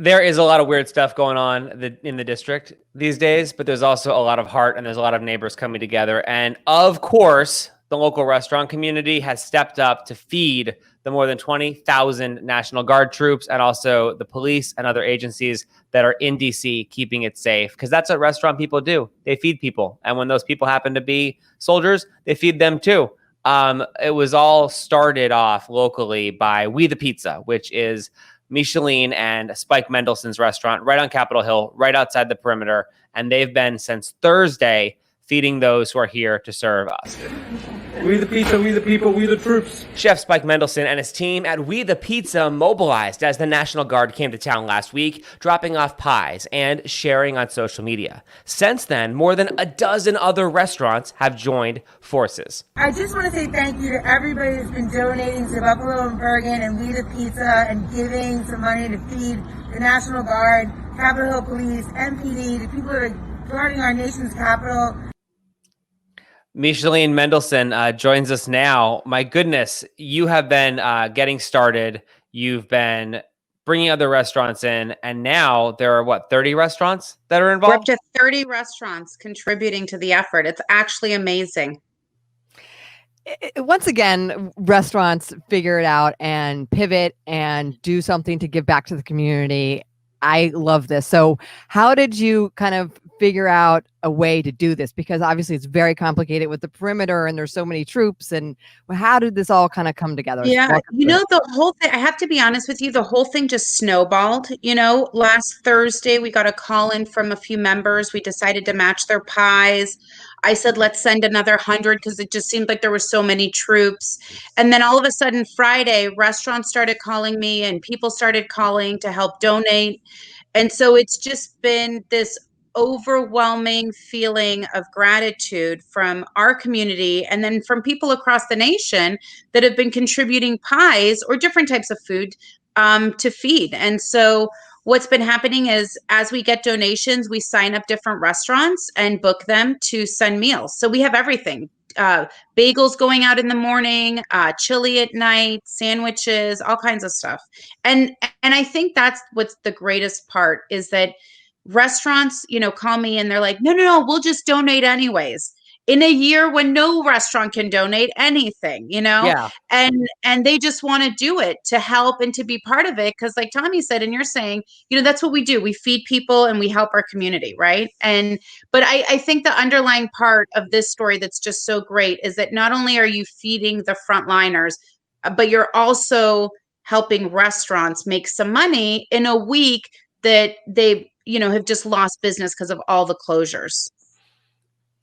There is a lot of weird stuff going on in the district these days, but there's also a lot of heart and there's a lot of neighbors coming together. And of course, the local restaurant community has stepped up to feed the more than 20,000 National Guard troops and also the police and other agencies that are in DC keeping it safe. Because that's what restaurant people do. They feed people. And when those people happen to be soldiers, they feed them too. It was all started off locally by We the Pizza, which is Michelin and Spike Mendelssohn's restaurant right on Capitol Hill, right outside the perimeter. And they've been since Thursday feeding those who are here to serve us. We the pizza, we the people, we the troops. Chef Spike Mendelssohn and his team at We the Pizza mobilized as the National Guard came to town last week, dropping off pies and sharing on social media. Since then, more than a dozen other restaurants have joined forces. I just want to say thank you to everybody who's been donating to Buffalo and Bergen and We the Pizza and giving some money to feed the National Guard, Capitol Hill Police, MPD, the people that are guarding our nation's capital. Michelin Mendelssohn joins us now. My goodness, you have been getting started. You've been bringing other restaurants in, and now there are, 30 restaurants that are involved? We're up to 30 restaurants contributing to the effort. It's actually amazing. Once again, restaurants figure it out and pivot and do something to give back to the community. I love this. So how did you kind of figure out a way to do this? Because obviously it's very complicated with the perimeter and there's so many troops. And how did this all kind of come together? Yeah, the whole thing, I have to be honest with you, the whole thing just snowballed. Last Thursday, we got a call in from a few members. We decided to match their pies. I said, let's send another 100 because it just seemed like there were so many troops. And then all of a sudden, Friday, restaurants started calling me and people started calling to help donate. And so it's just been this overwhelming feeling of gratitude from our community and then from people across the nation that have been contributing pies or different types of food to feed. And so what's been happening is as we get donations, we sign up different restaurants and book them to send meals. So we have everything. Bagels going out in the morning, chili at night, sandwiches, all kinds of stuff. And I think that's what's the greatest part is that restaurants, call me and they're like, no, we'll just donate anyways. In a year when no restaurant can donate anything, Yeah. and they just want to do it to help and to be part of it. Cause like Tommy said, and you're saying, that's what we do. We feed people and we help our community. Right. But I think the underlying part of this story that's just so great is that not only are you feeding the frontliners, but you're also helping restaurants make some money in a week that they, have just lost business because of all the closures.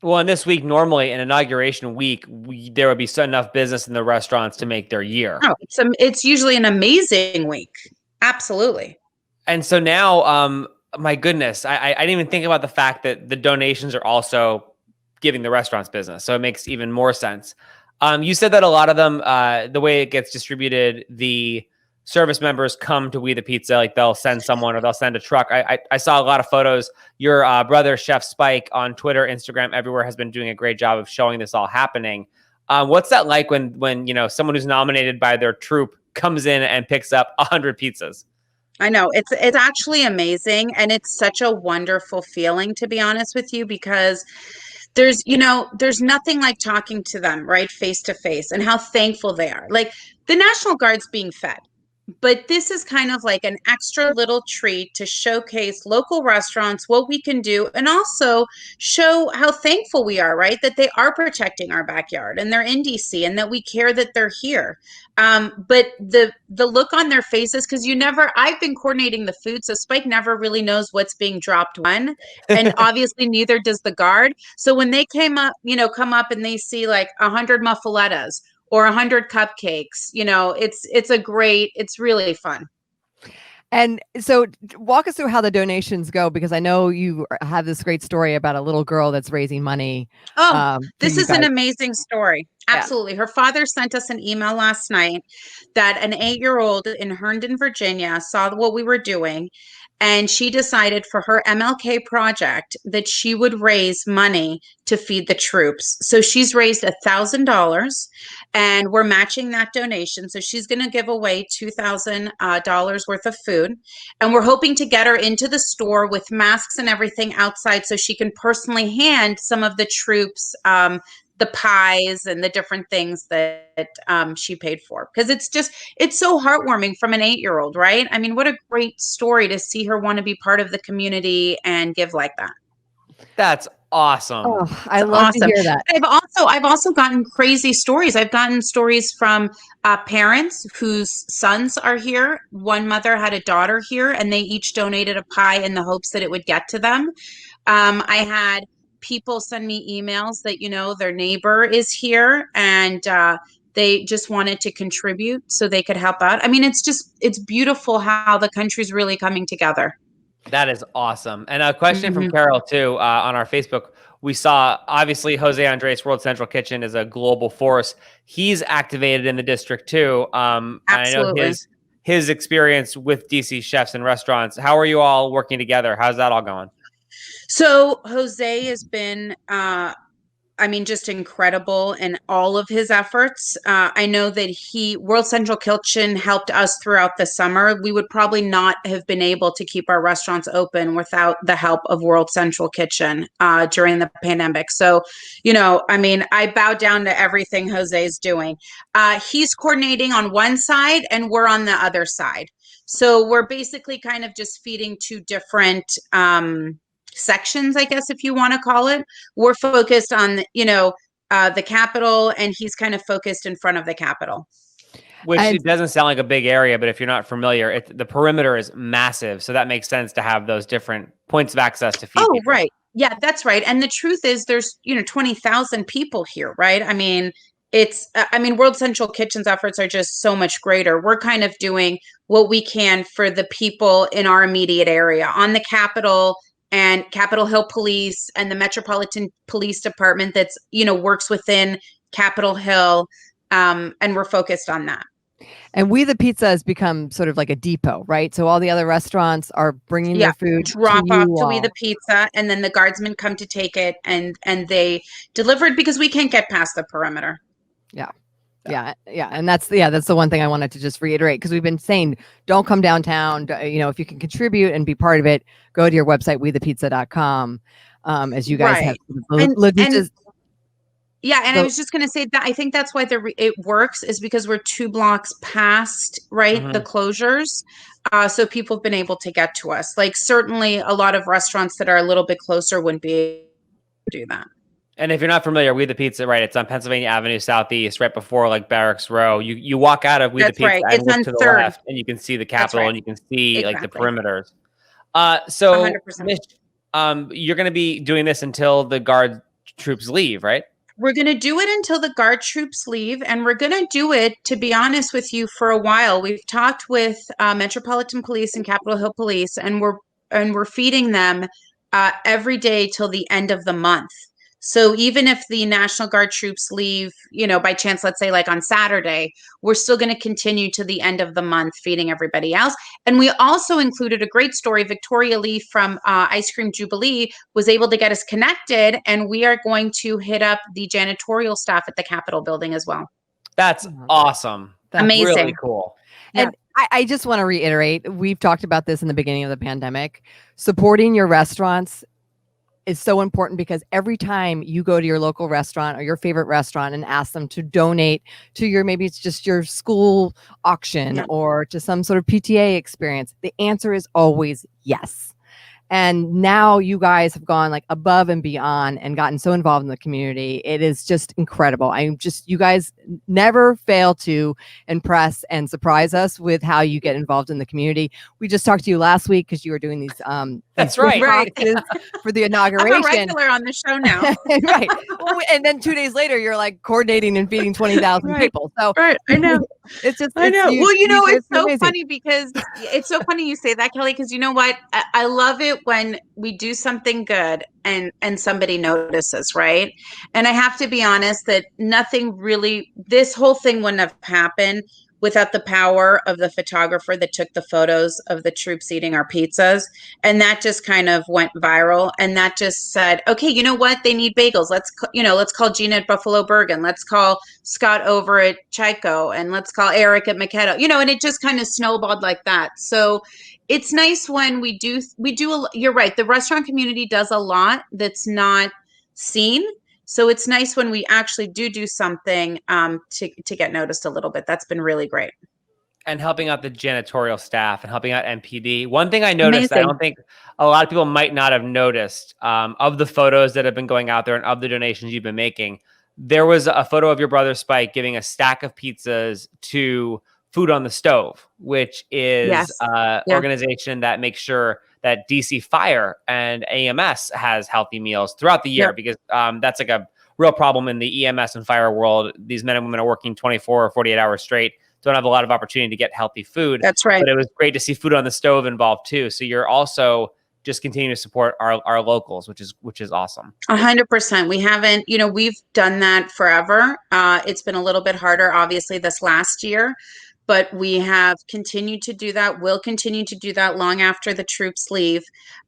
Well, and this week, normally an inauguration week, there would be enough business in the restaurants to make their year. Oh, it's usually an amazing week. Absolutely. And so now, my goodness, I didn't even think about the fact that the donations are also giving the restaurants business. So it makes even more sense. You said that a lot of them, the way it gets distributed, the service members come to We the Pizza, like they'll send someone or they'll send a truck. I saw a lot of photos. Your brother, Chef Spike, on Twitter, Instagram, everywhere has been doing a great job of showing this all happening. What's that like when someone who's nominated by their troop comes in and picks up 100 pizzas? I know it's actually amazing. And it's such a wonderful feeling, to be honest with you, because there's nothing like talking to them right face to face and how thankful they are. Like the National Guard's being fed. But this is kind of like an extra little treat to showcase local restaurants, what we can do, and also show how thankful we are, right? That they are protecting our backyard and they're in DC and that we care that they're here. But the look on their faces, because I've been coordinating the food, so Spike never really knows what's being dropped when, and obviously neither does the guard. So when they come up and they see like 100 muffalettas, or 100 cupcakes, it's really fun. And so walk us through how the donations go, because I know you have this great story about a little girl that's raising money. This is an amazing story. Absolutely. Yeah. Her father sent us an email last night that an 8-year-old in Herndon, Virginia saw what we were doing. And she decided for her MLK project that she would raise money to feed the troops. So she's raised $1,000. and we're matching that donation. So she's going to give away $2,000 worth of food, and we're hoping to get her into the store with masks and everything outside so she can personally hand some of the troops the pies and the different things that she paid for. Because it's so heartwarming from an 8-year-old, right? I mean, what a great story to see her want to be part of the community and give like that. That's awesome. Oh, I love to hear that. I've also gotten crazy stories. I've gotten stories from parents whose sons are here. One mother had a daughter here, and they each donated a pie in the hopes that it would get to them. I had people send me emails that, their neighbor is here and they just wanted to contribute so they could help out. I mean, it's beautiful how the country's really coming together. That is awesome. And a question from Carol too, on our Facebook. We saw, obviously, Jose Andres World Central Kitchen is a global force. He's activated in the district too. Absolutely. I know his experience with DC chefs and restaurants. How are you all working together? How's that all going? So Jose has been, just incredible in all of his efforts. I know that World Central Kitchen helped us throughout the summer. We would probably not have been able to keep our restaurants open without the help of World Central Kitchen during the pandemic. So, I bow down to everything Jose's doing. He's coordinating on one side and we're on the other side. So we're basically kind of just feeding two different sections, I guess, if you want to call it. We're focused on, the Capitol, and he's kind of focused in front of the Capitol. Which it doesn't sound like a big area, but if you're not familiar, the perimeter is massive. So that makes sense to have those different points of access to feed people. Right. Yeah, that's right. And the truth is there's, 20,000 people here, right? I mean, World Central Kitchen's efforts are just so much greater. We're kind of doing what we can for the people in our immediate area on the Capitol and Capitol Hill Police and the Metropolitan Police Department that's, works within Capitol Hill. And we're focused on that. And We the Pizza has become sort of like a depot, right? So all the other restaurants are bringing their food drop off to We the Pizza, and then the guardsmen come to take it and they deliver it because we can't get past the perimeter. Yeah. And that's the one thing I wanted to just reiterate, because we've been saying, don't come downtown. If you can contribute and be part of it, go to your website, wethepizza.com. As you guys have. I was just going to say that I think that's why it works, is because we're 2 blocks past, the closures. So people have been able to get to us. Like, certainly a lot of restaurants that are a little bit closer wouldn't be able to do that. And if you're not familiar, We the Pizza, right? It's on Pennsylvania Avenue Southeast, right before like Barracks Row. You walk out of We the Pizza and look to the left, and you can see the Capitol, and you can see like the perimeters. So 100%. You're going to be doing this until the guard troops leave, right? We're going to do it until the guard troops leave, and we're going to do it, to be honest with you, for a while. We've talked with Metropolitan Police and Capitol Hill Police, and we're feeding them every day till the end of the month. So even if the National Guard troops leave, by chance, let's say like on Saturday, we're still going to continue to the end of the month feeding everybody else. And we also included a great story. Victoria Lee from Ice Cream Jubilee was able to get us connected, and we are going to hit up the janitorial staff at the Capitol building as well. That's awesome. That's amazing. Really cool. And I just want to reiterate, we've talked about this in the beginning of the pandemic. Supporting your restaurants is so important, because every time you go to your local restaurant or your favorite restaurant and ask them to donate to maybe it's just your school auction or to some sort of PTA experience, the answer is always yes. And now you guys have gone like above and beyond and gotten so involved in the community. It is just incredible. You guys never fail to impress and surprise us with how you get involved in the community. We just talked to you last week because you were doing these That's right. for the inauguration. I'm a regular on the show now. Right. Well, and then 2 days later, you're like coordinating and feeding 20,000 people. So I know. I know. It's so funny because it's so funny you say that, Kelly, because you know what? I love it when we do something good and somebody notices, right? And I have to be honest that this whole thing wouldn't have happened without the power of the photographer that took the photos of the troops eating our pizzas. And that just kind of went viral. And that just said, okay, you know what? They need bagels. Let's call Gina at Buffalo Bergen. Let's call Scott over at Chico, and let's call Eric at Maquetto, and it just kind of snowballed like that. So it's nice when we do, you're right. The restaurant community does a lot that's not seen. So it's nice when we actually do something to get noticed a little bit. That's been really great. And helping out the janitorial staff and helping out MPD. One thing I noticed, Amazing. I don't think a lot of people might not have noticed, of the photos that have been going out there and of the donations you've been making, there was a photo of your brother Spike giving a stack of pizzas to Food on the Stove, which is Yes. an organization that makes sure that DC Fire and AMS has healthy meals throughout the year, because that's like a real problem in the EMS and fire world. These men and women are working 24 or 48 hours straight, don't have a lot of opportunity to get healthy food. That's right. But it was great to see Food on the Stove involved too. So you're also just continuing to support our locals, which is awesome. 100%. We haven't, we've done that forever. It's been a little bit harder, obviously, this last year, but we have continued to do that. We'll continue to do that long after the troops leave.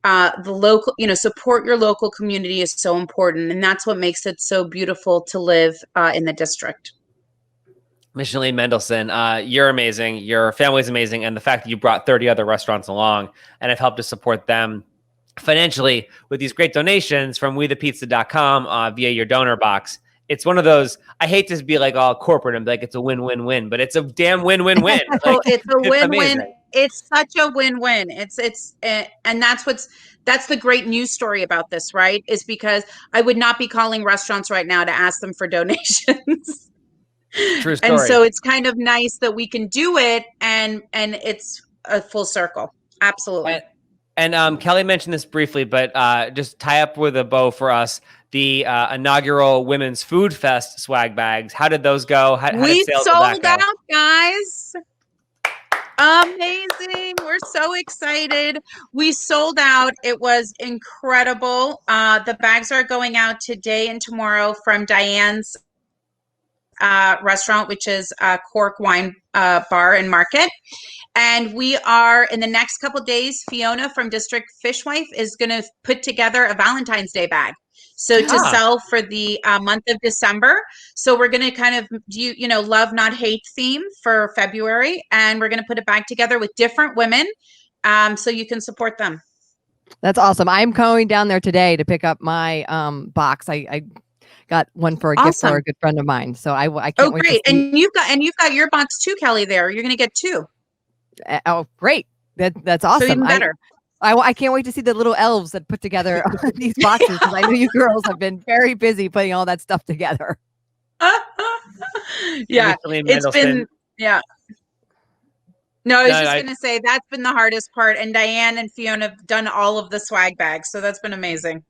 The local, support your local community is so important. And that's what makes it so beautiful to live in the district. Micheline Mendelson, you're amazing. Your family's amazing. And the fact that you brought 30 other restaurants along and have helped to support them financially with these great donations from wethepizza.com via your donor box. It's one of those, I hate to be like all corporate and be like, it's a win-win-win, but it's a damn win-win-win. Like, it's a win-win. amazing. It's such a win-win. And that's the great news story about this, right? Is because I would not be calling restaurants right now to ask them for donations. True story. And so it's kind of nice that we can do it, and it's a full circle. Absolutely. And Kelly mentioned this briefly, but just tie up with a bow for us, the inaugural Women's Food Fest swag bags. How did those go? How We did sales sold go? out, guys. Amazing. We're so excited. We sold out. It was incredible. The bags are going out today and tomorrow from Diane's restaurant, which is Cork Wine Bar and Market. And we are, in the next couple of days, Fiona from District Fishwife is going to put together a Valentine's Day bag. So to sell for the month of December. So we're going to kind of do, love, not hate theme for February. And we're going to put a bag together with different women so you can support them. That's awesome. I'm going down there today to pick up my box. I got one for a gift for a good friend of mine. So I can't wait. Great. And you've got your box too, Kelly, there. You're going to get two. Oh, great. That's awesome. So even better. I can't wait to see the little elves that put together these boxes, because I know you girls have been very busy putting all that stuff together. Yeah, it's been, yeah. No, I was just going to say that's been the hardest part. And Diane and Fiona have done all of the swag bags. So that's been amazing.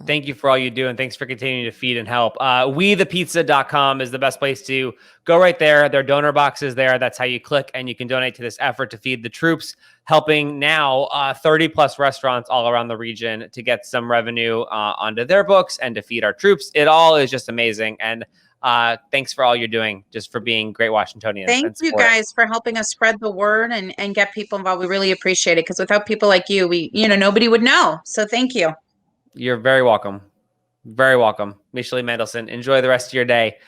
Thank you for all you do, and thanks for continuing to feed and help. WeThePizza.com is the best place to go right there. Their donor box is there. That's how you click, and you can donate to this effort to feed the troops, helping now 30-plus restaurants all around the region to get some revenue onto their books and to feed our troops. It all is just amazing, and thanks for all you're doing, just for being great Washingtonians. Thank you guys for helping us spread the word and get people involved. We really appreciate it, because without people like you, nobody would know. So thank you. You're very welcome. Very welcome. Micheline Mendelson, enjoy the rest of your day.